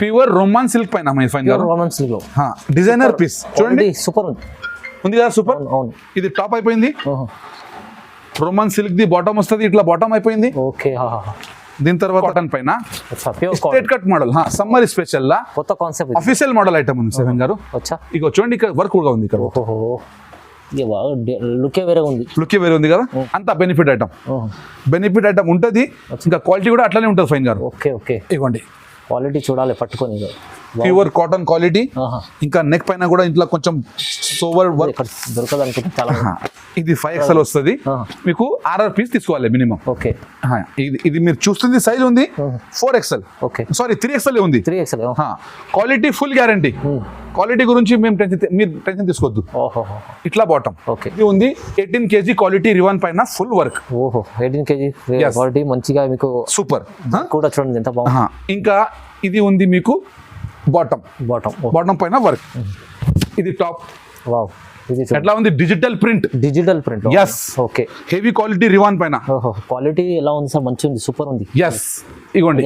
Pure Roman silk పైన fine గారు, Roman silk designer piece చూడండి, సూపర్ ఉంది కదా సూపర్. అవును, ఇది టాప్ అయిపోయింది, రోమన్ సిల్క్ ది బాటమ్ వస్తుంది, ఇట్లా బాటమ్ అయిపోయింది. ఓకే, దీని తర్వాత కాటన్ పైన straight cut model, summer special లా కొత్త కాన్సెప్ట్ అఫీషియల్ మోడల్ ఐటమ్ ఉంది సెవెన్ గారు. ఇక చూడండి ఇక్కడ వర్క్ కూడా ఉంది, ఇక్కడ లుకే వేరే ఉంది, లుక్ వేరే ఉంది కదా, అంత బెనిఫిట్ ఐటమ్ ఉంటుంది. ఇంకా క్వాలిటీ కూడా అట్లానే ఉంటుంది ఫైన్ గారు. ఓకే ఓకే, ఇవ్వండి క్వాలిటీ చూడాలి పట్టుకొని, ప్యూర్ కాటన్ క్వాలిటీ. ఇంకా నెక్ పైన కూడా ఇంట్లో కొంచెం సోవర్ వర్క్ దొరకదు అనుకుంటే చాలా. ఇది 5XL వస్తుంది, మీకు 6 పీస్ తీసుకోవాలి మినిమం. ఓకే, ఇది మీరు చూస్తుంది సైజ్ ఉంది 4XL, ఓకే సారీ 3XL ఉంది. 3XL quality full guarantee. Quality గురించి మీరు టెన్షన్ తీసుకోవద్దు. ఇట్లా బాటమ్ ఇది ఉంది 18 kg క్వాలిటీ రివాన్ పైన ఫుల్ వర్క్. 18 kg క్వాలిటీ మంచిగా మీకు సూపర్ కూడా చూడండి ఎంత బాగుంది. ఇంకా ఇది ఉంది మీకు బాటమ్ పైన వర్క్. ఇది టాప్. వావ్, ఇది ఎట్లా ఉంది, digital print. yes, okay, heavy quality రివాన్ పైన. క్వాలిటీ ఎలా ఉంది సార్? మంచి ఉంది, సూపర్ ఉంది. yes, ఇగోండి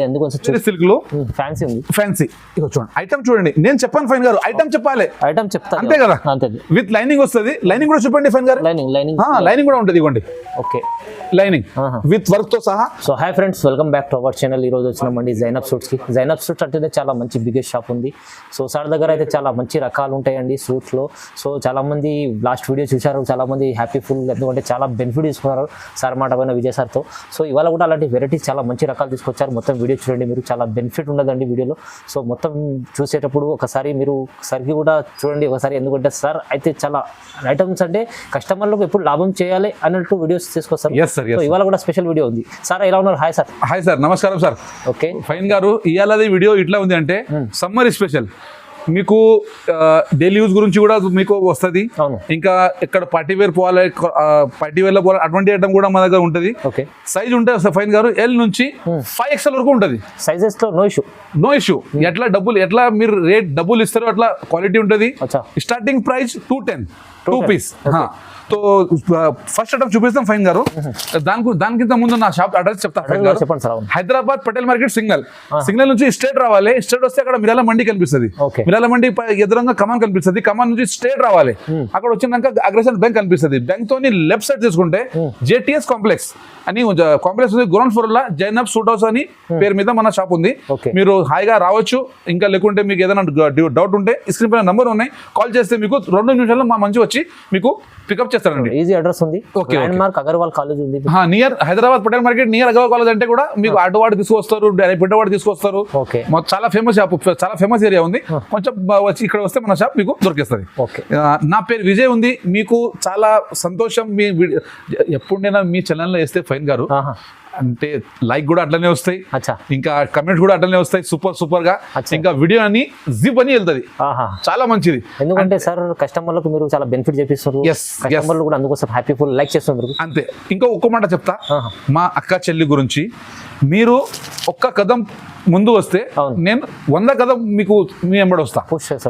సిల్క్ లో ఫ్యాన్సీ ఉంది, ఫ్యాన్సీ. ఇగో చూడండి ఐటమ్ చూడండి, నేను చెప్పాను ఫైన్ గారు, ఐటమ్ చెప్పాలి, ఐటమ్ చెప్తా అంతే కదా. విత్ లైనింగ్ వస్తుంది, లైనింగ్ కూడా చూపండి ఫైన్ గారు. లైనింగ్ కూడా ఉంటుంది, ఇవ్వండి. ఓకే, లైనింగ్ విత్ వర్క్ తో సహా. So hi friends, welcome back to our channel. ఈ రోజు వచ్చినామండి జైనబ్ సూట్స్ కి. జైనబ్ సూట్స్ అంటే చాలా మంచి బిగ్గెస్ట్ షాప్ ఉంది. సో సార్ దగ్గర అయితే చాలా మంచి రకాలు ఉంటాయండి సూట్స్ లో. సో చాలా మంది లాస్ట్ వీడియో చూశారు, చాలా మంది హ్యాపీ ఫుల్, ఎందుకంటే చాలా బెనిఫిట్ తీసుకున్నారు సార్ మాట పైన విజయ్ సార్తో. సో ఇవాళ కూడా అలాంటి వెరైటీస్ చాలా మంచి రకాలు తీసుకొచ్చారు. మొత్తం వీడియో చూడండి, మీరు చాలా బెనిఫిట్ ఉండదండి వీడియోలో. సో మొత్తం చూసేటప్పుడు ఒకసారి మీరు సరికి కూడా చూడండి ఒకసారి, ఎందుకంటే సార్ అయితే చాలా ఐటమ్స్ అంటే కస్టమర్లకు ఎప్పుడు లాభం చేయాలి అన్నట్టు వీడియోస్ తీసుకొస్తారు. సో ఇవాళ కూడా స్పెషల్ వీడియో ఉంది. సార్ ఎలా ఉన్నారు? Hi sir. హాయ్ సార్, నమస్కారం సార్. ఓకే ఫైన్ గారు, ఇవాళది వీడియో ఇట్లా ఉంది అంటే సమ్మర్ స్పెషల్, మీకు డైలీ యూజ్ గురించి కూడా మీకు వస్తుంది. ఇంకా ఇక్కడ పార్టీ వేర్ పోవాలి, పార్టీ వేర్ లో పోవాలి, అటువంటి ఐటమ్ కూడా మన దగ్గర ఉంటుంది. సైజ్ ఉంటుంది ఫైన్ గారు, L నుంచి 5XL వరకు ఉంటుంది. సైజెస్ లో నో ఇష్యూ. ఎట్లా మీరు రేట్ డబ్బులు ఇస్తారో అట్లా క్వాలిటీ ఉంటుంది. Starting price 210 2 piece. So first item చూపిస్తాం ఫైన్ గారు. దానికింత ముందు నా షాప్ అడ్రస్ చెప్తాను. హైదరాబాద్ పటేల్ మార్కెట్ సిగ్నల్ నుంచి స్ట్రేట్ రావాలి. స్ట్రేట్ వస్తే అక్కడ మిరాల మండి కనిపిస్తుంది. మిరాల మండి ఎదురుగా కమాన్ కనిపిస్తుంది. కమాన్ నుంచి స్ట్రేట్ రావాలి. అక్కడ వచ్చినాక అగ్రేషన్ బ్యాంక్ కనిపిస్తుంది. బ్యాంక్ తో లెఫ్ట్ సైడ్ తీసుకుంటే JTS కాంప్లెక్స్ అని కాంప్లెక్స్ ఉంది. గ్రౌండ్ ఫ్లోర్ లా జైనబ్ సూట్ హౌస్ అని పేరు మీద మన షాప్ ఉంది. మీరు హాయిగా రావచ్చు. ఇంకా లేకుంటే మీకు ఏదైనా డౌట్ ఉంటే స్క్రీన్ పైన నంబర్ ఉన్నాయి, కాల్ చేస్తే మీకు 2 నిమిషాల్లో మా మంచి వచ్చి మీకు పికప్ చేస్తారండి. ఈజీ అడ్రస్ ఉంది. ల్యాండ్మార్క్ అగర్వాల్ కాలేజ్ ఉంది, near Hyderabad Patel market, near Agarwal college. అంటే కూడా మీకు అటువాడు తీసుకొస్తారు, పిట్టవాడు తీసుకొస్తారు. చాలా ఫేమస్ షాప్, చాలా ఫేమస్ ఏరియా ఉంది. కొంచెం వచ్చి ఇక్కడ వస్తే మన షాప్ మీకు దొరికేస్తుంది. నా పేరు విజయ్ ఉంది. మీకు చాలా సంతోషం. మీ ఎప్పుడైనా మీ ఛానల్లో వేస్తే ఫైన్ గారు అంటే లైక్ కూడా అట్లనే వస్తాయి, ఇంకా కమెంట్స్ కూడా అట్లనే వస్తాయి సూపర్ గా. ఇంకా వీడియో అని జిప్ అని వెళ్తుంది, చాలా మంచిది. ఎందుకంటే సార్ కస్టమర్లకు మీరు చాలా బెనిఫిట్ చేపిస్తారు, కస్టమర్లు కూడా అందుకోసం హ్యాపీ ఫుల్ లైక్ చేస్తున్నారు. అంతే. ఇంకా ఒక్క మాట చెప్తా, మా అక్క చెల్లి గురించి. మీరు ఒక్క కదం ముందు వస్తే నేను 100 కదం మీకు మీ వెంబడి వస్తా.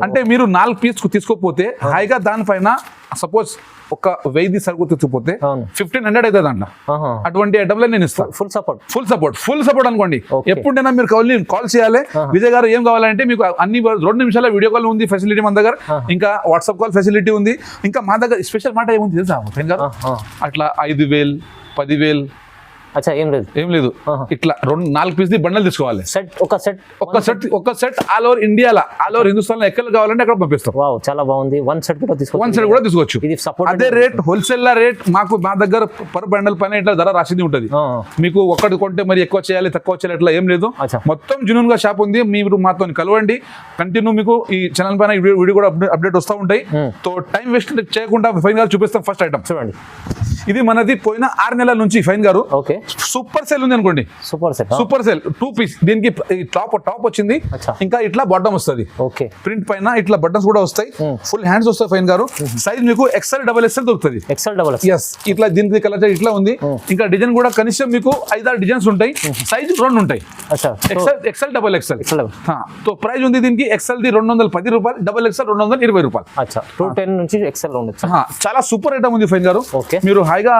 అంటే మీరు 4 పీస్ తీసుకోకపోతే హాయిగా దానిపైన సపోజ్ ఒక 1000 సరుకు తెచ్చిపోతే 1500 అవుతుంది అంట. అటువంటి ఐటమ్లో నేను ఇస్తాను ఫుల్ సపోర్ట్ అనుకోండి. ఎప్పుడైనా మీరు కాల్ చేయాలి. విజయ్ గారు ఏం కావాలంటే మీకు అన్ని 2 నిమిషాల వీడియో కాల్ ఉంది ఫెసిలిటీ మన దగ్గర. ఇంకా వాట్సాప్ కాల్ ఫెసిలిటీ ఉంది. ఇంకా మా దగ్గర స్పెషల్ మాట ఏముంది తెలుసా అట్లా 5000 10,000 ఏం లేదు. ఇట్లా 4 పీస్ బండల్ తీసుకోవాలి. ఒక సెట్ ఆల్ ఓవర్ ఇండియాలో, ఆల్ ఓవర్ హిందుస్థాన్ లో ఎక్కడ కావాలంటే అక్కడ పంపిస్తాం. చాలా బాగుంది. 1 సెట్ కూడా తీసుకోవచ్చు. అదే రేట్ హోల్సేల్ రేట్ మాకు మా దగ్గర పర్ బండల్ పైన ఇట్లా ధర రాసింది ఉంటుంది. మీకు ఒక్కటి కొంటే మరి ఎక్కువ చేయాలి తక్కువ చేయాలి ఇట్లా ఏం లేదు. మొత్తం జెన్యూన్ గా షాప్ ఉంది. మీరు మాతో కలవండి. కంటిన్యూ మీకు ఈ ఛానల్ పైన వీడియో కూడా అప్డేట్ వస్తూ ఉంటాయి. సో టైం వేస్ట్ చేయకుండా ఫైన్ గారు చూపిస్తాం. ఫస్ట్ ఐటమ్ చూడండి. ఇది మనది పోయిన 6 నెలల నుంచి ఫైన్ గారు సూపర్ సేల్ ఉంది అనుకోండి. Super sale 2 piece. దీనికి టాప్ వచ్చింది. ఇంకా ఇట్లా బాటమ్ వస్తుంది. ప్రింట్ పైన ఇట్లా బటన్స్ కూడా వస్తాయి. ఫుల్ హ్యాండ్స్ వస్తాయి ఫైన్ గారు. సైజ్ మీకు XL XXL దొరుకుతుంది. ఇట్లా దీనికి కలర్ ఇట్లా ఉంది. ఇంకా డిజైన్ కూడా కనీసం మీకు 5-6 డిజైన్స్ ఉంటాయి. సైజ్ 2 ఉంటాయి. XL XXL. సో ప్రైస్ ఉంది దీనికి XL ది 210 రూపాయలు, XXL 220 రూపాయలు. 210 నుంచి XL ఉండొచ్చు. చాలా సూపర్ ఐటమ్ ఉంది ఫైన్ గారు. మీరు హాయిగా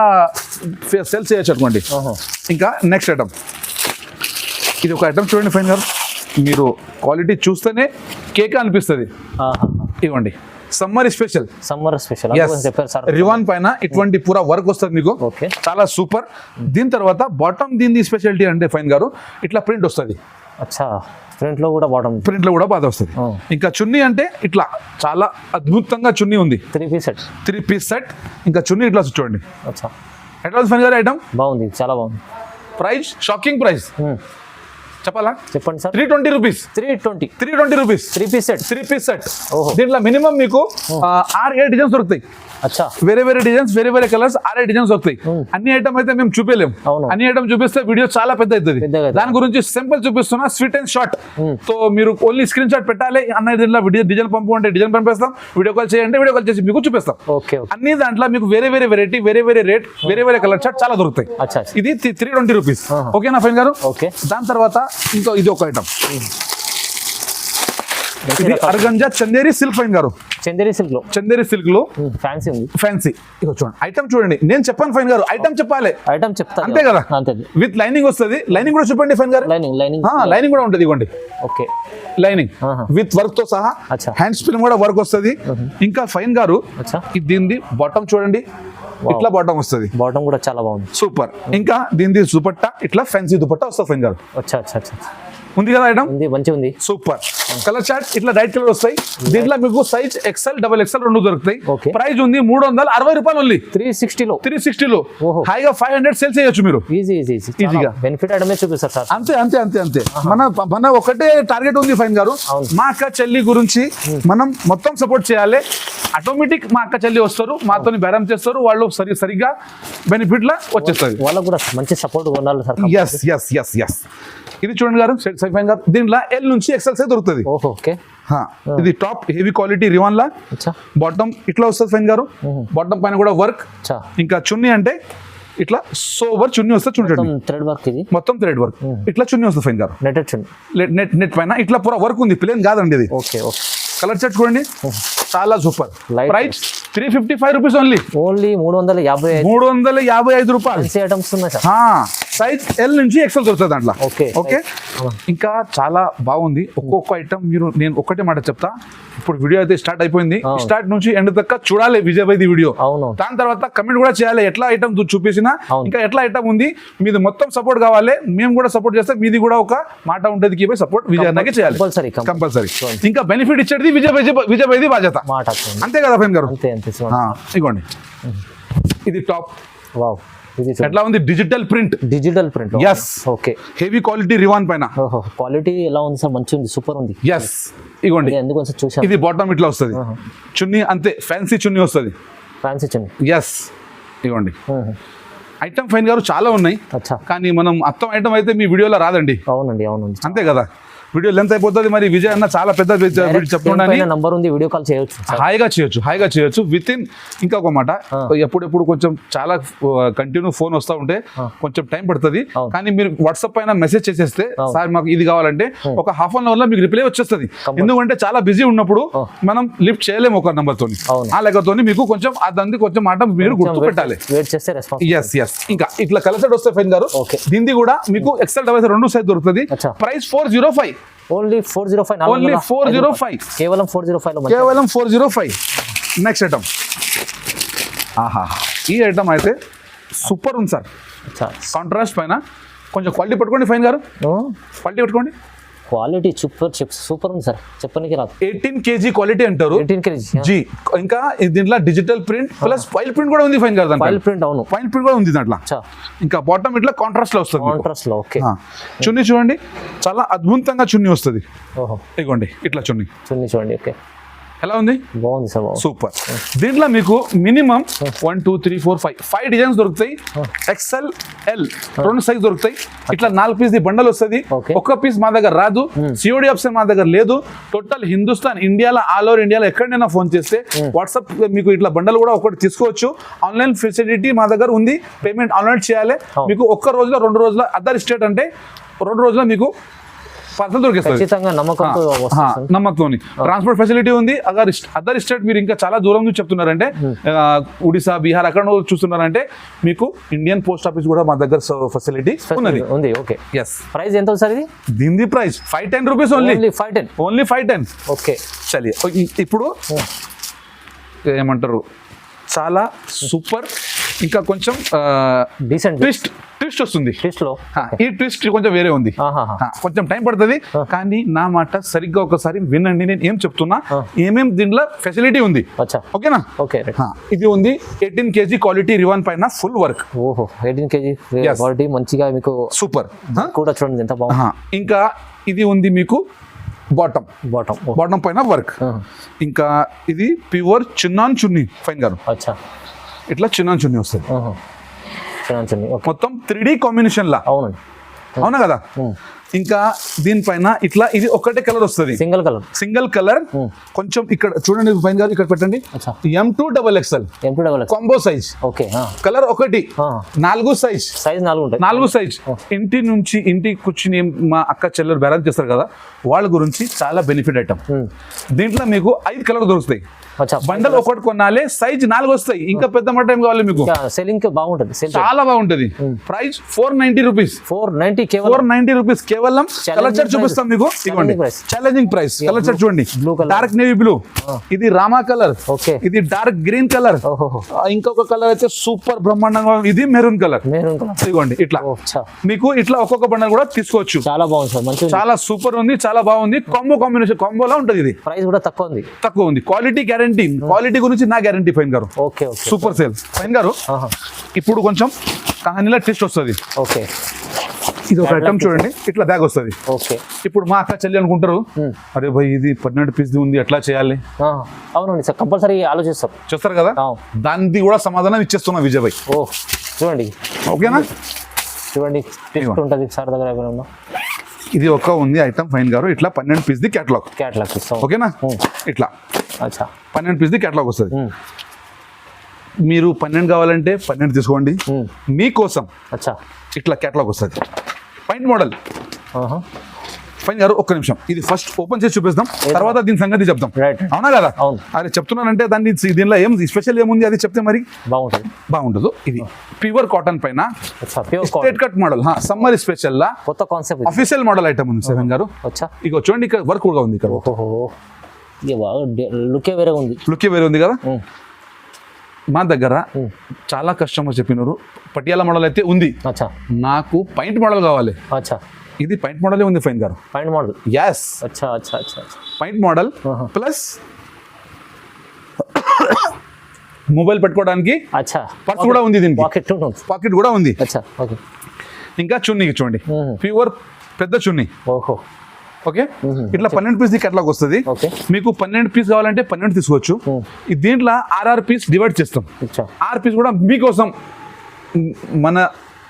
సేల్ చేయొచ్చు అనుకోండి. ఇంకా నెక్స్ట్ ఐటమ్, ఇది ఒక ఐటమ్ చూడండి ఫైన్ గారు. మీరు క్వాలిటీ చూస్తేనే కేక్ అనిపిస్తుంది. ఇవ్వండి సమ్మర్ స్పెషల్ చెప్పారు సార్. రివాన్ పైన ఇటువంటి పూరా వర్క్ వస్తుంది మీకు. ఓకే, చాలా సూపర్. దీని తర్వాత బాటమ్ దీని స్పెషాలిటీ అంటే ఫైన్ గారు ఇట్లా ప్రింట్ వస్తుంది. అచ్చా, ప్రింట్ లో కూడా బాటమ్, ప్రింట్ లో కూడా బాధ వస్తుంది. ఇంకా చున్నీ అంటే ఇట్లా చాలా అద్భుతంగా చున్నీ ఉంది. 3 పీస్ సెట్. ఇంకా చున్నీ ఇట్లా చూడండి. అచ్చా, ఎట్లా ఉంది ఫైన్ గారు ఐటమ్? బాగుంది, చాలా బాగుంది. ప్రైస్ షాకింగ్ ప్రైస్ చెప్పాలా? చెప్పండి sir. 320 rupees. 320 rupees 3 piece set. దీంట్లో మినిమం మీకు 6-7 డిజైన్స్ దొరుకుతాయి. అచ్చా, వేరే డిజైన్స్, వేరే కలర్స్, 6 డిజైన్స్ దొరుకుతాయి. అన్ని ఐటమ్ అయితే మేము చూపలేము. అన్ని ఐటమ్ చూపిస్తే వీడియో చాలా పెద్ద అవుతుంది. దాని గురించి సింపుల్ చూపిస్తున్నా, స్వీట్ అండ్ షార్ట్. సో మీరు ఓన్లీ స్క్రీన్ షాట్ పెట్టాలి. అన్న దీంట్లో వీడియో డిజైన్ పంపు డిజైన్ పంపిస్తాం. వీడియో కాల్ చేయండి, వీడియో కాల్ చేసి మీకు చూపిస్తాం. అన్ని దాంట్లో మీకు వేరే వెరైటీ, వేరే రేట్, వేరే కలర్ షార్ట్ చాలా దొరుకుతాయి. ఇది 320 రూపీస్. ఓకేనా ఫైన్ గారు? ఓకే. దాని తర్వాత ఇంకా ఇది ఒక ఐటమ్, ఇది అర్గంజా చందేరి సిల్క్ ఫైన్ గారు. చందేరి సిల్క్ లో ఫ్యాన్సీ ఉంది. ఫ్యాన్సీ ఇక చూడండి ఐటమ్ చూడండి. నేను చెప్పాను ఫైన్ గారు, ఐటమ్ చెప్పాలి. ఐటమ్ చెప్తా అంతే కదా? విత్ లైనింగ్ వస్తుంది. లైనింగ్ కూడా చూపండి ఫైన్ గారు. లైనింగ్ కూడా ఉంటుంది. ఇవ్వండి. ఓకే, లైనింగ్ విత్ వర్క్ తో సహా. హ్యాండ్ స్పిన్ కూడా వర్క్ వస్తుంది. ఇంకా ఫైన్ గారు దీనిది బాటమ్ చూడండి, ఇట్లా బాటమ్ వస్తుంది. బాటమ్ కూడా చాలా బాగుంది, సూపర్. ఇంకా దీనిది దుపట్టా ఇట్లా ఫ్యాన్సీ దుపట్టా వస్తుంది ఫైన్ గారు. ఉంది కదా ఐటమ్? మంచిగా ఉంది, సూపర్. కలర్ చార్ట్ ఇట్లా లైట్ కలర్ వస్తాయి. దీంట్లో మీకు సైజ్ XL, XXL రెండు దొరుకుతాయి. ప్రైస్ ఉంది 360 రూపాయలు ఓన్లీ. 360 లో హైగా 500 సేల్ చేయొచ్చు మీరు ఈజీగా. బెనిఫిట్ ఐటమే చూపిస్తారు సార్. అంతే. మన ఒకటే టార్గెట్ ఉంది ఫైన్ గారు, మా అక్క చెల్లి గురించి మనం మొత్తం సపోర్ట్ చేయాలి. ఆటోమేటిక్ మా అక్క చెల్లి వస్తారు, మాతో బేరం చేస్తారు, వాళ్ళు సరిగ్గా బెనిఫిట్ లా వచ్చేస్తారు. వాళ్ళకు కూడా మంచి సపోర్ట్ కొనాలి సార్. ఎస్. ఇది చూడండి గారు, ఫైన్ గారు దీంట్లో L నుంచి XL సైజ్ దొరుకుతుంది. ఇది టాప్ హెవీ క్వాలిటీ రివాన్ లా. బాటమ్ ఇట్లా వస్తుంది ఫైన్ గారు. బాటమ్ పైన కూడా వర్క్. ఇంకా చున్నీ అంటే ఇట్లా సోవర్ చున్నీ వస్తుంది చూడండి. థ్రెడ్ వర్క్, ఇది మొత్తం థ్రెడ్ వర్క్. ఇట్లా చున్నీ వస్తుంది ఫైన్ గారు. నెట్ పైన ఇట్లా పూరా వర్క్ ఉంది, ప్లేన్ కాదండి ఇది. కలర్ సెట్ చూడండి, చాలా సూపర్. Price 355 rupees only. 355 రూపాయలు. సైజ్ L నుంచి XL దొరుకుతుంది దాంట్లో. ఓకే. ఇంకా చాలా బాగుంది. ఒక్కొక్క ఐటమ్ నేను ఒక్కటే మాట చెప్తా. ఇప్పుడు వీడియో అయితే స్టార్ట్ అయిపోయింది. స్టార్ట్ నుంచి ఎండ్ దాకా చూడాలి విజయ్ భాయ్ వీడియో. దాని తర్వాత కమెంట్ కూడా చేయాలి, ఎట్లా ఐటమ్ చూపించినా ఇంకా ఎట్లా ఐటమ్ ఉంది. మీది మొత్తం సపోర్ట్ కావాలి, మేము కూడా సపోర్ట్ చేస్తే మీది కూడా ఒక మాట ఉంటుంది కి సపోర్ట్ విజయ్ అన్నకి చేయాలి కంపల్సరీ. ఇంకా బెనిఫిట్ ఇచ్చేది విజయ్ భాయ్ది బాధ్యత. అంతే కదా ఫ్రెండ్ గారు? ఇగోండి, ఇది టాప్. ఎట్లా ఉంది? Digital print. yes. Okay, heavy quality రివాన్ పైన. క్వాలిటీ ఎలా ఉంది సార్? మంచిగా ఉంది, సూపర్ ఉంది. yes. ఇగోండి, ఇది బాటమ్ ఇట్లా వస్తుంది. చున్నీ అంతే ఫ్యాన్సీ చున్నీ వస్తుంది. yes. ఇగోండి ఐటమ్ ఫైన్ గారు చాలా ఉన్నాయి, కానీ మనం మొత్తం ఐటమ్ అయితే మీ వీడియోలో రాదండి. అవునండి. అంతే కదా? వీడియో లెంత్ అయిపోతుంది. మరి విజయ్ అన్న చాలా పెద్ద చెప్పండి, నంబర్ ఉంది, వీడియో కాల్ చేయొచ్చు, హాయిగా చేయొచ్చు విత్ ఇన్. ఇంకా ఒక మాట, ఎప్పుడెప్పుడు కొంచెం చాలా కంటిన్యూ ఫోన్ వస్తూ ఉంటే కొంచెం టైం పడుతుంది. కానీ మీరు వాట్సాప్ పైన మెసేజ్ చేసేస్తే సార్ మాకు ఇది కావాలంటే ఒక హాఫ్ అన్ అవర్ లో మీకు రిప్లై వచ్చేస్తుంది. ఎందుకంటే చాలా బిజీ ఉన్నప్పుడు మనం లిఫ్ట్ చేయలేము ఒక నెంబర్ తోని. ఆ లెక్కతోని మీకు కొంచెం అదంది కొంచెం మాట మీరు గుర్తు పెట్టాలి. yes. ఇంకా ఇట్లా కలర్ సెట్ వస్తే ఫైన్ గారు, దీన్ని కూడా మీకు XL, XXL రెండు సైజ్ దొరుకుతుంది. ప్రైస్ 405. ఓన్లీ 405. కేవలం 405. నెక్స్ట్ ఐటమ్, ఈ ఐటమ్ అయితే సూపర్ ఉంది సార్. కాంట్రాస్ట్ పైన కొంచెం క్వాలిటీ పట్టుకోండి ఫైన్ గారు, క్వాలిటీ పట్టుకోండి. క్వాలిటీ సూపర్ ఉంది సార్, చెప్పడానికి రాదు. 18 kg క్వాలిటీ అంటారు. 18 kg. ఇంకా దీంట్లో digital print plus file print కూడా ఉంది ఫైన్ గారు. ఫైల్ ప్రింట్ కూడా ఉంది దాంట్లో. ఇంకా బాటమ్ ఇట్లా కాంట్రాస్ట్ లో వస్తుంది. చున్నీ చూడండి, చాలా అద్భుతంగా చున్నీ వస్తుంది. ఇగోండి ఇట్లా చున్నీ చూడండి. ఓకే, ఎలా ఉంది? బాగుంది సార్, సూపర్. దీంట్లో మీకు మినిమం 1 2 3 4 5 డిజైన్స్ దొరుకుతాయి. XL, L రెండు సైజ్ దొరుకుతాయి. ఇట్లా 4 పీస్ బండల్ వస్తుంది. ఒక్క పీస్ మా దగ్గర రాదు, COD ఆప్షన్ మా దగ్గర లేదు. టోటల్ హిందుస్థాన్ ఇండియాలో, ఆల్ ఓవర్ ఇండియాలో ఎక్కడైనా ఫోన్ చేస్తే వాట్సాప్ మీకు ఇట్లా బండల్ కూడా ఒకటి తీసుకోవచ్చు. ఆన్లైన్ ఫెసిలిటీ మా దగ్గర ఉంది. పేమెంట్ ఆన్లైన్ చేయాలి. మీకు ఒక్క రోజులో 2 రోజుల, అదర్ స్టేట్ అంటే 2 రోజుల్లో మీకు పార్సల్ దొరికేస్తుంది ఖచ్చితంగా నమ్మకంతో వస్తుంది. నమ్మకంతోని ట్రాన్స్పోర్ట్ ఫెసిలిటీ ఉంది. అదర్ స్టేట్ మీరు ఇంకా చాలా దూరం నుంచి చెప్తున్నారంటే ఒడిశా, బీహార్ అక్కడ చూస్తున్నారంటే మీకు ఇండియన్ పోస్ట్ ఆఫీస్ కూడా మా దగ్గర ఫెసిలిటీ ఉన్నది. ఉంది. ఓకే. ఎస్. ప్రైస్ ఎంత సార్ ఇది? దీని ప్రైస్ 510 రూపీస్ ఓన్లీ. 510. ఓకే. చలి ఇప్పుడు ఏమంటారు, చాలా సూపర్, ఇంకా కొంచెం డీసెంట్ ట్విస్ట్ వస్తుంది. ట్విస్ట్ లో ఈ ట్విస్ట్ కొంచెం వేరే ఉంది. కొంచెం టైం పడుతుంది, కానీ నా మాట సరిగ్గా ఒకసారి వినండి. నేను ఏం చెప్తున్నా, ఏమేం దీంట్లో ఫెసిలిటీ ఉంది. ఓకేనా? ఓకే. ఇది ఉంది 18 kg క్వాలిటీ రివన్ పైన ఫుల్ వర్క్. ఓహో, 18 kg క్వాలిటీ మంచిగా మీకు సూపర్ కూడా చూడండి ఎంత బాగుంది. ఇంకా ఇది ఉంది మీకు బాటమ్ పైన వర్క్. ఇంకా ఇది ప్యూర్ చిన్నాన్ చున్నీ ఫైన్ గారు. ఇట్లా చిన్నాన్ చున్నీ వస్తుంది మొత్తం 3D కాంబినేషన్ లా. అవునా కదా? ఇంకా దీనిపైన ఇట్లా ఇది ఒకటే కలర్ వస్తుంది, సింగిల్ కలర్. కొంచెం ఇక్కడ చూడండి ఫైన్ గారు, ఇక్కడ పెట్టండి. M2XXL combo size. కలర్ ఒకటి, 4 సైజ్. 4 సైజ్. ఇంటి నుంచి ఇంటికి కూర్చుని మా అక్క చెల్లెలు బ్యాలెన్స్ చేస్తారు కదా, వాళ్ళ గురించి చాలా బెనిఫిట్ ఐటమ్. దీంట్లో మీకు 5 కలర్ దొరుకుతాయి. బండల్ ఒకటి కొనాలి, సైజ్ 4 వస్తాయి. ఇంకా పెద్ద మాట ఏం కావాలి మీకు? సెల్లింగ్ బాగుంటుంది, చాలా బాగుంటుంది. Price 490 rupees. 490 రూపీస్ కేవలం. కలర్ చార్ట్ చూపిస్తాం మీకు. ఇవ్వండి, ఛాలెంజింగ్ ప్రైస్. కలర్ చార్ట్ చూడండి. డార్క్ నేవీ బ్లూ, ఇది రామా కలర్, ఇది డార్క్ గ్రీన్ కలర్, ఇంకొక కలర్ అయితే సూపర్ బ్రహ్మాండంగా, ఇది మెరూన్ కలర్. ఇవ్వండి, ఇట్లా మీకు ఇట్లా ఒక్కొక్క బండల్ కూడా తీసుకోవచ్చు. చాలా బాగుంది, చాలా సూపర్ ఉంది, చాలా బాగుంది. కాంబినేషన్ కాంబోలా ఉంటుంది. ఇది ప్రైస్ కూడా తక్కువ ఉంది. Quality guarantee. క్వాలిటీ గురించి నా గ్యారెంటీ ఫైన్ గారు. సూపర్ సేల్ ఫైన్ గారు. ఇప్పుడు కొంచెం కహానీలో టెస్ట్ వస్తుంది. ఇది ఒక ఐటమ్ చూడండి, ఇట్లా బ్యాగ్ వస్తుంది. ఇప్పుడు మా అక్క చెల్లి అనుకుంటారు, అరే భయ్ ఇది 12 పీస్ ఉంది, ఎట్లా చేయాలి? అవునండి సార్, కంపల్సరీ చేస్తారు కదా. దానికి కూడా సమాధానం ఇచ్చేస్తున్నా విజయ్ భాయ్. చూడండి, ఓకేనా? చూడండి ఉంటుంది సార్ దగ్గర. ఇది ఒక ఉంది ఐటమ్ ఫైన్ గారు, ఇట్లా 12 పీస్ ది క్యాటలాగ్. ఓకేనా? ఇట్లా 12 పీస్ ది క్యాటలాగ్ వస్తుంది. మీరు 12 కావాలంటే 12 తీసుకోండి. మీకోసం ఇట్లా క్యాటలాగ్ వస్తుంది. పాయింట్ మోడల్ ఫైన్ గారు, ఒక్క నిమిషం. ఇది ఫస్ట్ ఓపెన్ చేసి చూపిస్తాం, తర్వాత దీని సంగతి చెప్తాం. అవునా కదా? అదే చెప్తున్నానంటే దాన్ని దీనిలో ఏం స్పెషల్ ఏముంది అది చెప్తే మరి బాగుంటుంది. ఇది ప్యూర్ కాటన్ పైన straight cut model, summer special లా కొత్త కాన్సెప్ట్ అఫీషియల్ మోడల్ ఐటమ్ ఉంది సెవెన్ గారు. ఇక చూడండి, ఇక్కడ వర్క్ కూడా ఉంది. ఇక్కడ లుకే వేరే ఉంది కదా. మా దగ్గర చాలా కస్టమర్స్ చెప్పినారు పటియాలా మోడల్ అయితే ఉంది, నాకు పాయింట్ మోడల్ కావాలి. ఇది పాయింట్ మోడల్ ఉంది ఫైన్ గారు. Point model, yes. Point model plus mobile పెట్టుకోవడానికి పర్స్ కూడా ఉంది, దీనికి పాకెట్ కూడా ఉంది. ఇంకా చున్నీ చూడండి, ప్యూర్ పెద్ద చున్నీ. ఓకే, ఇట్లా 12 పీస్ కేటలాగ్ వస్తుంది. మీకు 12 పీస్ కావాలంటే 12 తీసుకోవచ్చు. దీంట్లో 6 పీస్ డివైడ్ చేస్తాం. 6 పీస్ కూడా మీకోసం, మన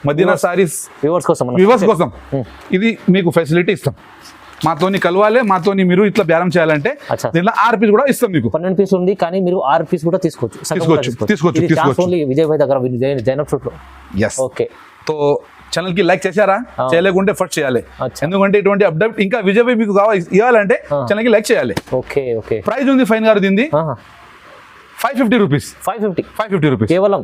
మదీనా సారీస్ వ్యూవర్స్ కోసం ఇది మీకు ఫెసిలిటీ ఇస్తాం. మాతోని కలవాలి, మాతోని మీరు ఇట్లా బేరం చేయాలంటే దీంట్లో 6 పీస్ కూడా ఇస్తాం మీకు. 12 పీస్ ఉంది, కానీ మీరు 6 పీస్ కూడా తీసుకోవచ్చు. విజయ్ భాయ్ దగ్గర జైనబ్ సూట్ లో. ఓకే, తో ఛానల్ కి లైక్ చేశారా? చేయలేకుంటే ఫస్ట్ చేయాలి, ఎందుకంటే ఇటువంటి అప్డేట్ ఇంకా విజయ్ భాయ్ మీకు ఇవ్వాలంటే ఛానల్ కి లైక్ చేయాలి. ఓకే, ప్రైస్ ఉంది ఫైన్ గారు దీన్ని 550 రూపీస్. 550 రూపీస్ కేవలం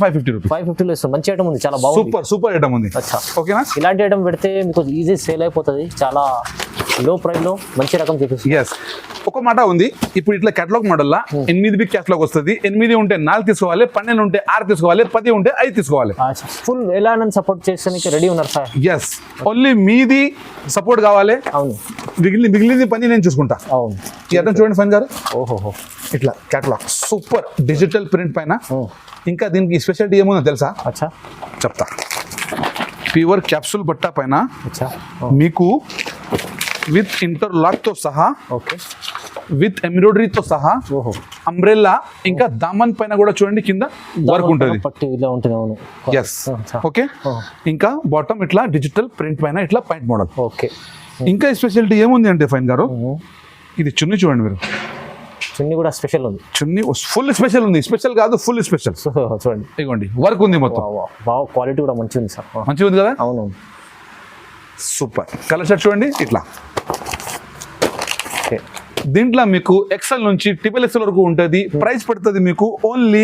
550 రూపీస్. 550 లో మంచి ఐటమ్ ఉంది, చాలా బాగుంది, సూపర్ ఐటమ్ ఉంది. ఓకేనా? ఇలాంటి ఐటమ్ పెడితే మీకు ఈజీ సేల్ అయిపోతుంది, చాలా లో ప్రైస్ లో మంచి రకం చూపిస్తుంది. ఒక మాట ఉంది, ఇప్పుడు ఇట్లా కేటలాగ్ మోడల్ లా 8 బిగ్ కేటలాగ్ వస్తుంది. 8 ఉంటే 4 తీసుకోవాలి, 12 ఉంటే 6 తీసుకోవాలి, 10 ఉంటే 5 తీసుకోవాలి. ఫుల్ ఎలా సపోర్ట్ చేసేందుకు రెడీ ఉన్నారు సార్. ఎస్, ఓన్లీ మీది సపోర్ట్ కావాలి. అవును, మిగిలింది పని నేను చూసుకుంటా. అవును, చూడండి ఫైన్ గారు. ఓహో, ఇట్లా కేటలాగ్ సూపర్ డిజిటల్ ప్రింట్ పైన. ఇంకా దీనికి స్పెషాలిటీ ఏముందో తెలుసా? చెప్తా. ప్యూర్ క్యాప్సూల్ బట్ట పైన మీకు విత్ ఇంటర్లాక్ తో సహా, విత్ ఎంబ్రాయిడరీతో సహా, అంబ్రెల్లా, ఇంకా దామన్ పైన కూడా చూడండి కింద వర్క్ ఉంటుంది. Yes, okay. ఇంకా బాటమ్ ఇట్లా డిజిటల్ ప్రింట్ పైన ఇట్లా పాయింట్ మోడల్. ఓకే, ఇంకా స్పెషాలిటీ ఏముంది అంటే ఫైన్ గారు, ఇది చున్నీ చూడండి మీరు. చున్నీ కూడా స్పెషల్ ఉంది. చున్నీ ఫుల్ స్పెషల్ ఉంది, స్పెషల్ కాదు ఫుల్ స్పెషల్. చూడండి, ఇదిగోండి వర్క్ ఉంది మొత్తం. క్వాలిటీ కూడా మంచిగా ఉంది సార్. మంచిగా ఉంది కదా. అవును, సూపర్ కలర్ షర్ట్ చూడండి ఇట్లా. ఓకే దీంట్లో మీకు ఎక్సెల్ నుంచి XXL వరకు ఉంటుంది. ప్రైస్ పడుతుంది మీకు ఓన్లీ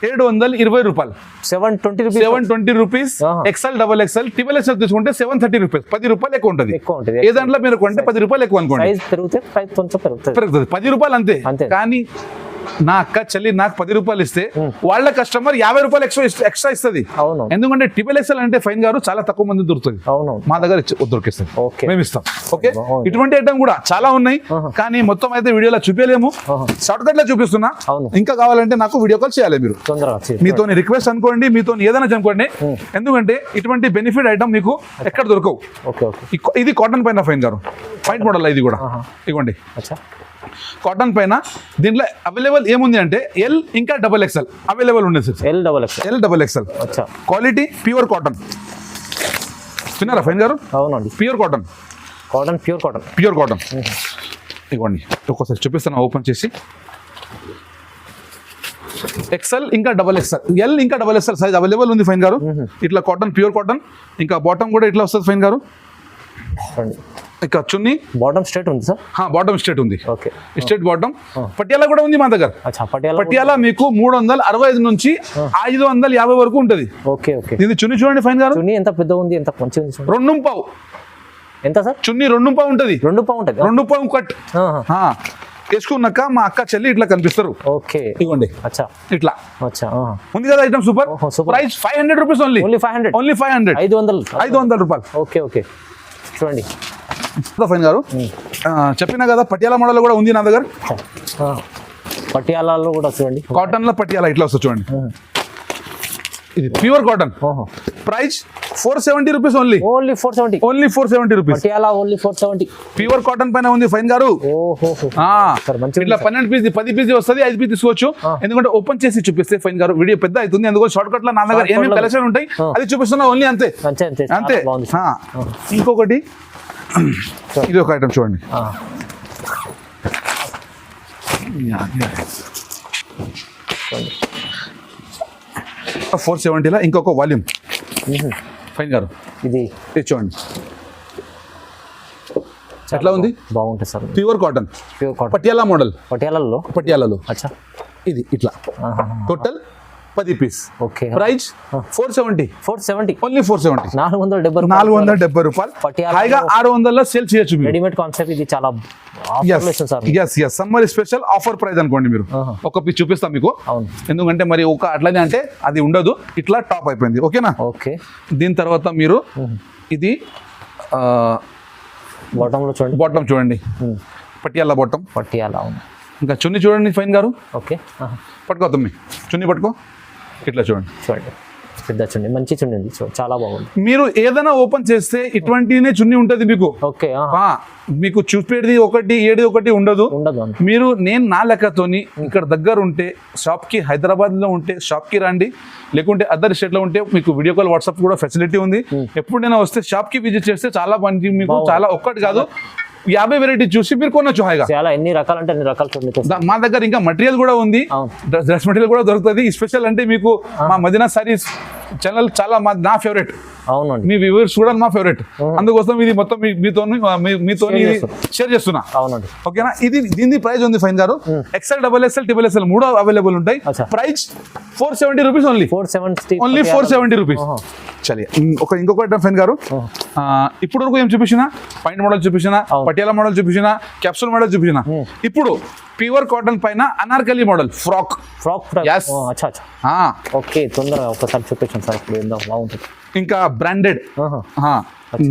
720 రూపాయలు, 720 rupees. 720 rupees. XL XXL XXL తీసుకుంటే 730 రూపీస్, 10 రూపాయలు ఎక్కువ ఉంటుంది. ఎక్కువ ఉంటుంది. ఏ దాంట్లో మీరు కొంటే 10 రూపాయలు ఎక్కువ అనుకోండి, ప్రైస్ పెరిగితే ప్రైస్ కొంచెం పెరుగుతుంది. 10 రూపాయలు అంతే. కానీ నా అక్క చెల్లి నాకు 10 రూపాయలు ఇస్తే వాళ్ళ కస్టమర్ 50 రూపాయలు ఎక్స్ట్రా ఇస్తుంది. అవును, ఎందుకంటే XXL అంటే ఫైన్ గారు చాలా తక్కువ మంది దొరుకుతుంది. అవును, మా దగ్గర దొరికిస్తుంది, ఓకే మేము ఇస్తాం. ఓకే, ఇటువంటి ఐటమ్ కూడా చాలా ఉన్నాయి, కానీ మొత్తం అయితే వీడియోలో చూపించలేము, షార్ట్ కట్ లో చూపిస్తున్నా. అవును, ఇంకా కావాలంటే నాకు వీడియో కాల్ చేయాలి మీరు, తొందరగా మీతో రిక్వెస్ట్ అనుకోండి, మీతో ఏదైనా అనుకోండి. ఎందుకంటే ఇటువంటి బెనిఫిట్ ఐటమ్ మీకు ఎక్కడ దొరకవు. Okay okay. ఇది కాటన్ పైన ఫైన్ గారు, పాయింట్ మోడల్ ఇది కూడా. ఇవ్వండి అచ్చా, కాటన్ పైన. దీంట్లో అవైలబుల్ ఏముంది అంటే ఎల్ ఇంకా XXL అవైలబుల్ ఉంది సార్. L XXL. అచ్చా, క్వాలిటీ ప్యూర్ కాటన్. విన్నారా ఫైన్ గారు? అవునండి, ప్యూర్ కాటన్, ప్యూర్ కాటన్. ఇవ్వండి ఒక్కోసారి చూపిస్తాను ఓపెన్ చేసి. XL ఇంకా XXL, ఎల్ ఇంకా XXL సైజ్ అవైలబుల్ ఉంది ఫైన్ గారు. ఇట్లా కాటన్, ప్యూర్ కాటన్. ఇంకా బాటమ్ కూడా ఇట్లా వస్తుంది ఫైన్ గారు. ఇక చున్నీ బాటమ్ స్ట్రేట్ ఉంది సార్. బాటమ్ స్ట్రేట్ ఉంది, ఓకే, స్ట్రేట్ బాటమ్. పటియాలా కూడా ఉంది మా దగ్గర. పటియాలా మీకు 365 నుంచి 550 వరకు ఉంటది. Okay okay. ఇది చున్నీ చూడండి ఫైన్ గారు, చున్నీ ఎంత పెద్ద ఉంది, ఎంత మంచిగా ఉంది. 2 పావు. ఎంత సార్? చున్నీ 2 పావు ఉంటది. 2 పావు ఉంటది. 2 పావు కట్ వేసుకున్నాక మా అక్క చెల్లి ఇట్లా కనిపిస్తారు. ఓకే, ఇవ్వండి. అచ్చా, ఇట్లా అచ్చా ఉంది కదా item. Super. Price 500 rupees only. 500. 500 రూపాయలు. Okay okay. చూడండి ఫైన్ గారు, చెప్పినా కదా పటియాలా మోడల్ కూడా ఉంది నా దగ్గర. పటియాలాలో కూడా చూడండి, కాటన్ లో పటియాలా ఇట్లా వస్తుంది చూడండి. ఇది pure cotton. Price 470 rupees only. 470 rupees. Patiala only 470. Pure cotton పైన ఉంది ఫైన్ గారు. ఇట్లా 12 పీస్ 10 పీస్ వస్తుంది, 5 పీస్ తీసుకోవచ్చు. ఎందుకంటే ఓపెన్ చేసి చూపిస్తే ఫైన్ గారు వీడియో పెద్ద అవుతుంది. అందుకని షార్ట్ కట్ లో నా దగ్గర ఏమేమి కలెక్షన్ ఉంటాయి అది చూపిస్తున్నా ఓన్లీ, అంతే అంతే. ఇంకొకటి ఇది ఒక ఐటమ్ చూడండి. 470 ఇంకొక వాల్యూమ్ ఫైన్ గారు. ఇది చూడండి ఎట్లా ఉంది, బాగుంటుంది sir. Pure cotton, Patiala model. పటియాలలో అచ్చా, ఇది ఇట్లా total 10 piece. Okay, price 470 only. 470 రూపాయలు. హాయిగా 600 సేల్ చేయొచ్చు. రెడీమేడ్ కాన్సెప్ట్ ఇది, చాలా సమ్మర్ స్పెషల్ ఆఫర్ ప్రైస్ అనుకోండి మీరు. ఒక పీస్ చూపిస్తాం మీకు, ఎందుకంటే మరి ఒక అట్లనే అంటే అది ఉండదు, ఇట్లా టాప్ అయిపోయింది. ఓకేనా? ఓకే. దీని తర్వాత మీరు ఇది బాటమ్ చూడండి, పటియాలా బాటమ్. ఇంకా చున్నీ చూడండి ఫైన్ గారు. ఓకే, పట్టుకో తమ్మి, చున్నీ పట్టుకో. ఇట్లా చూడండి, పెద్ద చున్నీ, మంచి చున్నీ ఉంది, చాలా బాగుంది. మీరు ఏదైనా ఓపెన్ చేస్తే ఇటువంటినే చున్నీ ఉంటుంది మీకు. ఓకే, మీకు చూపేది ఒకటి ఏది ఒకటి ఉండదు. మీరు నేను నా లెక్కతోని ఇక్కడ దగ్గర ఉంటే షాప్ కి, హైదరాబాద్ లో ఉంటే షాప్ కి రండి, లేకుంటే అదర్ స్టేట్ లో ఉంటే మీకు వీడియో కాల్ వాట్సాప్ కూడా ఫెసిలిటీ ఉంది. ఎప్పుడైనా వస్తే షాప్ కి విజిట్ చేస్తే చాలా మంచి, మీకు చాలా ఒక్కటి కాదు 50 వెరైటీ చూసి మీరు కొనొచ్చు హాయిగా. చాలా ఎన్ని రకాలు అంటే అన్ని రకాలు. మా దగ్గర ఇంకా మటీరియల్ కూడా ఉంది, డ్రెస్ మెటీరియల్ కూడా దొరుకుతుంది. స్పెషల్ అంటే మీకు మా మదీనా సారీస్ ఛానల్ చాలా నా ఫేవరెట్. అవునండి, మీ వ్యూవర్స్ కూడా మా ఫేవరెట్. అందుకోసం ఇది మొత్తం మీతో షేర్ చేస్తున్నా. అవునండి, ఓకేనా? ఇది దీని ప్రైస్ ఉంది ఫైన్ గారు. XL XXL మూడు అవైలబుల్ ఉంటాయి. Price 470 rupees only. 470 రూపీస్. చలి ఇంకొక ఐటమ్ ఫైన్ గారు, ఇప్పుడు వరకు ఏం చూపించిన, పాయింట్ మోడల్ చూపించిన, పటియాలా మోడల్ చూపించిన, క్యాప్సూల్ మోడల్ చూపించిన. ఇప్పుడు ప్యూర్ కాటన్ పైన అనార్కలి మోడల్ ఫ్రాక్. ఓకే, తొందరగా ఒకసారి చూపించాను సార్. ఇప్పుడు బాగుంటుంది. ఇంకా బ్రాండెడ్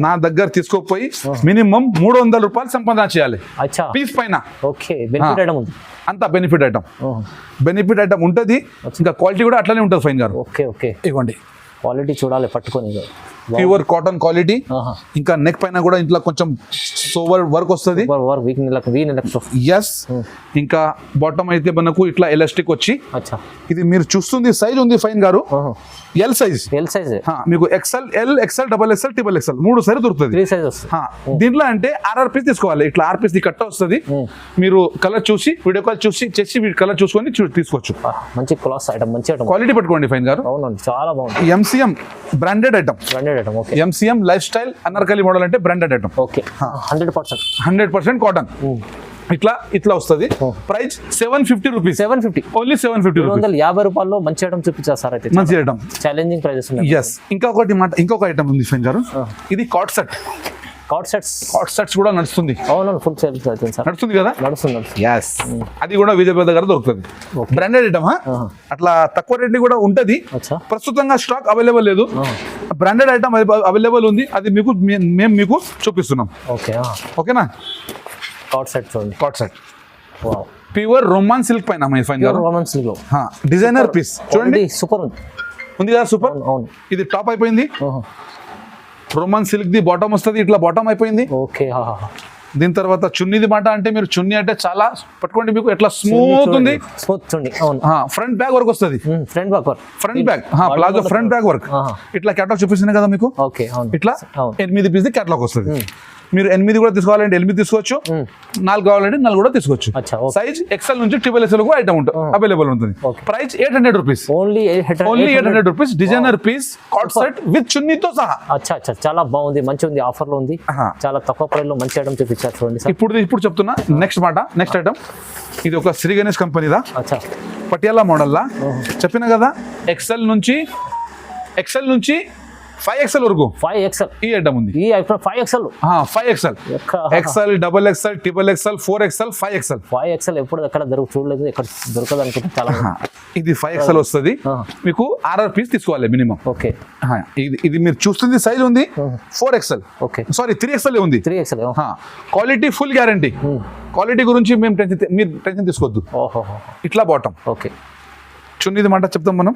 నా దగ్గర తీసుకోపోయి మినిమం 300 రూపాయలు సంపాదన చేయాలి పీస్ పైన. ఓకే, బెనిఫిట్ ఐటమ్ ఉంది. అంత బెనిఫిట్ ఐటమ్ ఉంటుంది. ఇంకా క్వాలిటీ కూడా అట్లానే ఉంటుంది ఫైన్ గారు. ఓకే ఓకే, ఇవ్వండి క్వాలిటీ చూడాలి పట్టుకొని. Pure cotton quality. ఇంకా నెక్ పైన కూడా ఇంట్లో కొంచెం సోవర్ వర్క్ వస్తుంది. ఎస్. ఇంకా బాటమ్ అయితే మనకు ఇట్లా ఎలాస్టిక్ వచ్చి, ఇది మీరు చూస్తుంది సైజ్ ఉంది ఫైన్ గారు, ఎల్ సైజ్. మీకు XL XXL XXL XXL 3 size దొరుకుతుంది. దీంట్లో అంటే 6 పీస్ తీసుకోవాలి. ఇట్లా 6 పీస్ కట్ట వస్తుంది. మీరు కలర్ చూసి వీడియో కాల్ చూసి కలర్ చూసుకొని తీసుకోవచ్చు. మంచి క్లాస్ ఐటమ్, మంచి క్వాలిటీ పెట్టుకోండి ఫైన్ గారు. అవునండి, చాలా బాగుంది. MC MCM branded item. Okay. MCM life style Anarkali model అంటే బ్రాండెడ్ ఐటమ్. ఓకే. 100%. 100% కాటన్. ఇట్లా వస్తుంది. Price 750 rupees. 750. Only 750 rupees. 250 రూపాయల్లో మంచి ఐటమ్ చూపించారు సార్. అయితే మంచి ఐటమ్, ఛాలెంజింగ్ ప్రైజెస్ ఉన్నాయి. ఎస్. ఇంకొక ఐటమ్ ఉంది ఫైన్ గారు, ఇది కాట్ సెట్. కాట్ సెట్స్ కూడా నడుస్తుంది. అవును, ఫుల్ సేల్స్ అవుతుంది సార్. నడుస్తుంది కదా? నడుస్తుంది. ఎస్. అది కూడా విజయపేట దగ్గర దొరుకుతుంది. Branded item. అట్లా తక్కువ రేట్ కూడా ఉంటది. ప్రస్తుతంగా స్టాక్ అవైలబుల్ లేదు. బ్రాండెడ్ ఐటమ్ అవైలబుల్ ఉంది, అది మేము మీకు చూపిస్తున్నాం. ఓకేనా? కాట్ సెట్ చూడండి. కాట్ సెట్ ప్యూర్ రోమన్ సిల్క్ పైన ఫైన్ గారు. రోమన్ సిల్క్ డిజైనర్ పీస్ చూడండి. సూపర్ ఉంది కదా? సూపర్. అవును. ఇది టాప్ అయిపోయింది. రోమన్ సిల్క్ ది బాటమ్ వస్తుంది, ఇట్లా బాటమ్ అయిపోయింది. ఓకే. దీని తర్వాత చున్నీది మాట అంటే మీరు చున్నీ అంటే చాలా పట్టుకోండి, మీకు ఎట్లా స్మూత్ ఉంది. ఫ్రంట్ బ్యాగ్ వర్క్ వస్తుంది. Front bag palazzo front bag work. ఇట్లా క్యాటలాగ్ చూపిస్తున్నాయి కదా మీకు. ఇట్లా 8 పీస్ క్యాటలాగ్ వస్తుంది. మీరు 8 కూడా తీసుకోవాలంటే 8 తీసుకోవచ్చు, 4 కావాలంటే 4 కూడా తీసుకోవచ్చు. సైజ్ XL నుంచి XXL కూడా ఐటమ్ ఉంటుంది, అవైలబుల్ ఉంటుంది. Price 800 rupees. Only 800 rupees. Designer piece కాట్ సెట్ విత్ చున్నీతో సహా. చాలా బాగుంది, మంచి ఉంది, ఆఫర్ లో ఉంది. చాలా తక్కువ ప్రైస్ లో మంచి ఐటమ్ చూపించారు చూడండి. ఇప్పుడు చెప్తున్నా నెక్స్ట్ ఐటమ్. ఇది ఒక శ్రీ గణేష్ కంపెనీదా, పటియాలా మోడల్ లా. చెప్పిన కదా XL నుంచి 5XL వరకు. 5XL ఈ ఐటమ్ ఉంది. 5XL XL, double XL, triple XL, 4XL, 5XL ఎప్పుడు ఎక్కడ చూడలేదు, ఎక్కడ దొరకదు అనుకుంటే చాలా. ఇది 5XL వస్తుంది. మీకు 6 పీస్ తీసుకోవాలి మినిమం. ఓకే. ఇది మీరు చూస్తుంది సైజ్ ఉంది 4XL. ఓకే. సారీ 3XL ఉంది. 3XL. Quality full guarantee. Quality గురించి మీరు టెన్షన్ తీసుకోవద్దు. ఇట్లా బాటమ్. ఓకే. చున్నీది మాట చెప్తాం మనం.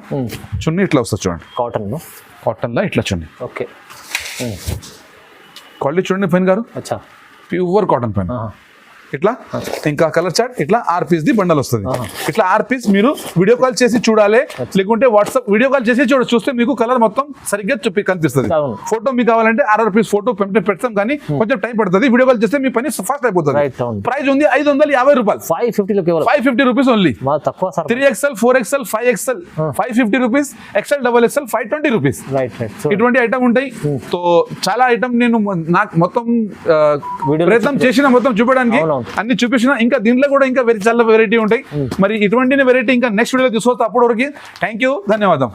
చున్నీ ఇట్లా వస్తుంది చూడండి. కాటన్ లా ఇట్లా చున్నీ. ఓకే. క్వాలిటీ చూడండి ఫైన్ గారు. ప్యూర్ కాటన్ పైన ఇట్లా. ఇంకా కలర్ చార్ట్ ఇట్లా 6 పీస్ ది బండల్ వస్తుంది. ఇట్లా 6 పీస్ మీరు వీడియో కాల్ చేసి చూడాలి, లేకుంటే వాట్సాప్ వీడియో కాల్ చేసి చూస్తే మీకు కలర్ మొత్తం సరిగ్గా కనిపిస్తుంది. ఫోటో మీకు కావాలంటే 6 పీస్ ఫోటో పెడతాం, కానీ కొంచెం టైం పడుతుంది. వీడియో కాల్ చేస్తే మీ పని ఫాస్ట్ అయిపోతుంది. ప్రైస్ ఉంది 550 రూపాయలు. 550 rupees only. 3XL, 4XL, 5XL 550 rupees. XL, double XL 520 rupees. ఇటువంటి ఐటమ్ ఉంటాయి. సో చాలా ఐటమ్ నేను నాకు మొత్తం ప్రయత్నం చేసిన మొత్తం చూపడానికి అన్ని చూపించిన. ఇంకా దీంట్లో కూడా ఇంకా చాలా వెరైటీ ఉంటాయి. మరి ఇటువంటి వెరైటీ ఇంకా నెక్స్ట్ వీడియో తీసుకొస్తా. అప్పటి వరకు థ్యాంక్ యూ, ధన్యవాదం.